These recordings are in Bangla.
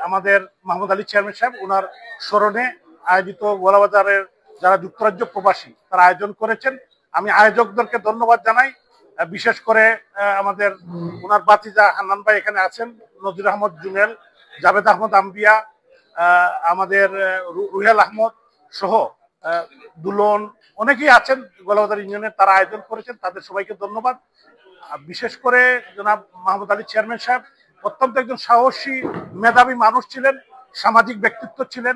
আমাদের মাহমুদ আলী চেয়ারম্যান সাহেব ওনার স্মরণে আয়োজিত গোলাবাজারের যারা যুক্তরাজ্য প্রবাসী তারা আয়োজন করেছেন। আমি আয়োজকদেরকে ধন্যবাদ জানাই। বিশেষ করে আমাদের ওনার বাতিজা হান্নান ভাই এখানে আছেন, নজির আহমদ জুনেল, জাভেদ আহমদ আম্বিয়া, আমাদের রুহেল আহমদ সহ দুলন অনেকেই আছেন গোলাবাজার ইউনিয়নের, তারা আয়োজন করেছেন, তাদের সবাইকে ধন্যবাদ। বিশেষ করে জনাব মাহমুদ আলী চেয়ারম্যান সাহেব অত্যন্ত একজন সাহসী মেধাবী মানুষ ছিলেন, সামাজিক ব্যক্তিত্ব ছিলেন,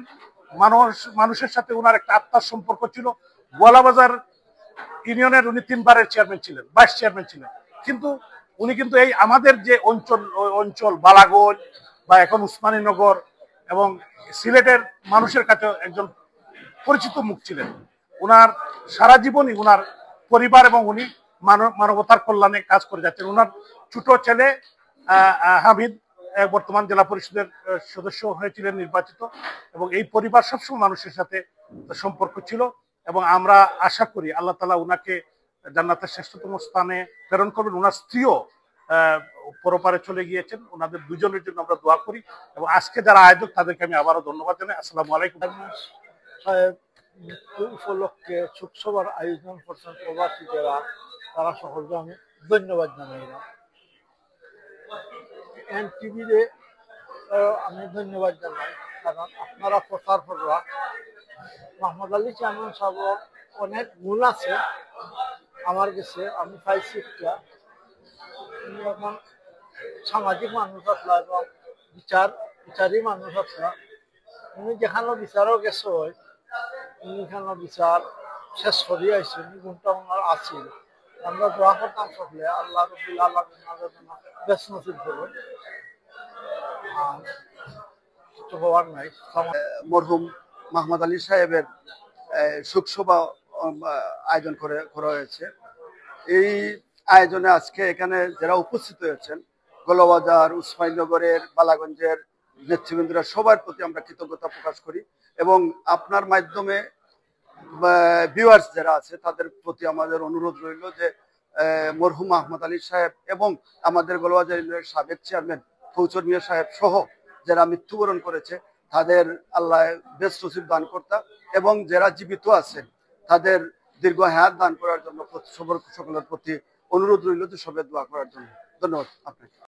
মানুষের সাথে ওনার একটা আত্মার সম্পর্ক ছিল। গোলাবাজার ইউনিয়নের উনি 3বারের চেয়ারম্যান ছিলেন, ভাইস চেয়ারম্যান ছিলেন, কিন্তু উনি কিন্তু এই আমাদের যে অঞ্চল বালাগঞ্জ বা এখন উসমানীনগর এবং সিলেটের মানুষের কাছে একজন পরিচিত মুখ ছিলেন। ওনার সারা জীবনই ওনার পরিবার এবং উনি মানবতার কল্যাণে কাজ করে যাচ্ছেন। ওনার ছোট ছেলে হামিদ বর্তমান জেলা পরিষদের সদস্য হয়েছিলেন নির্বাচিত, এবং এই পরিবার সবসময় মানুষের সাথে সম্পর্ক ছিল, এবং আমরা আশা করি আল্লাহ তাআলা উনাকে জান্নাতের শ্রেষ্ঠতম স্থানে প্রেরণ করবেন। ওনার স্ত্রীও পরপারে চলে গিয়েছেন, ওনাদের দুজনের জন্য আমরা দোয়া করি, এবং আজকে যারা আয়োজক তাদেরকে আমি আবারও ধন্যবাদ জানাই। আসসালামু আলাইকুম। সাহেব মৃত্যু উপলক্ষে শোকসভার আয়োজন করছেন প্রবাসী যারা, তারা সকলকে আমি ধন্যবাদ জানাই। এনটিভিতে আমি ধন্যবাদ জানাই, কারণ আপনারা প্রচার কররা মাহমুদ আলী চেয়ারম্যান সাহেবের অনেক গুণ আছে আমার কাছে, আমি পাইছি একটা এখন সামাজিক মানুষ আসলা এবং বিচারী মানুষ আসলা। উনি যেখানে বিচারও গেছে উনিখানে বিচার শেষ করিয়ে আইসি, উনি গুণটা ওনার আছে। আমরা দোয়া করতাম সকলে আল্লাহ রব্বুল আলামিন বেশ নসিব করবেন। কিছু হওয়ার নাই। মরহুম মাহমুদ আলী সাহেবের শোকসভা আয়োজন করা হয়েছে। এই আয়োজনে আজকে এখানে যারা উপস্থিত হয়েছেন গোলাবাজার, উসমানীনগরের, বালাগঞ্জের নেতৃবৃন্দরা সবার প্রতি আমরা কৃতজ্ঞতা প্রকাশ করি, এবং আপনার মাধ্যমে ভিউয়ার্স যারা আছে তাদের প্রতি আমাদের অনুরোধ রইল যে মরহুম মাহমুদ আলী সাহেব এবং আমাদের গোলাবাজার ইউনিয়নের সাবেক চেয়ারম্যান ফৌজর মিয়া সাহেব সহ যারা মৃত্যুবরণ করেছে তাদের আল্লাহ বেস্ট নসিব দান করতা, এবং যারা জীবিত আছেন তাদের দীর্ঘ হায়াত দান করার জন্য সকলের প্রতি অনুরোধ রইল যে সবাই দোয়া করার জন্য। ধন্যবাদ আপনাকে।